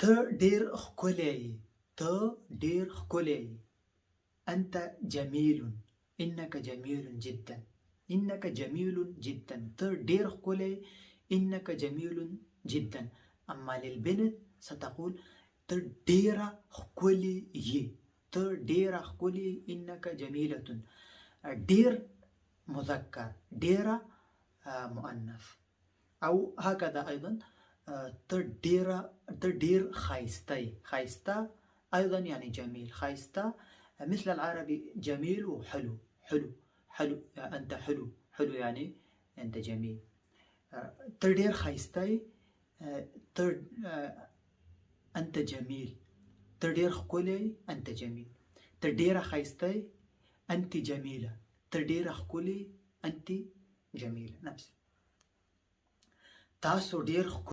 ته ډیر ښکلی یې، ته ډیر ښکلی یې. انت جمیل، انک جمیل جدا، انک جمیل جدا، ته ډیر ښکلی یې، انک جمیل جدا. اما للبنت ستقول ته ډیره ښکلی یې، ته ډیره ښکلی یې، انک جمیلة. ډیر مذکر، ډیره مؤنث. او هكذا ايضا ته ډیر خايسته یې، خايسته ايضا يعني جميل، خايسته مثل العربي جميل وحلو، حلو حلو، انت حلو، حلو يعني انت جميل. ته ډیر خايسته یې، انت جميل، ته ډیر ښکلی یې، انت جميل. ته ډیره خايسته یې، انت جميله، ته ډیره ښکلی، انت جميله. نفس تاسو ډیر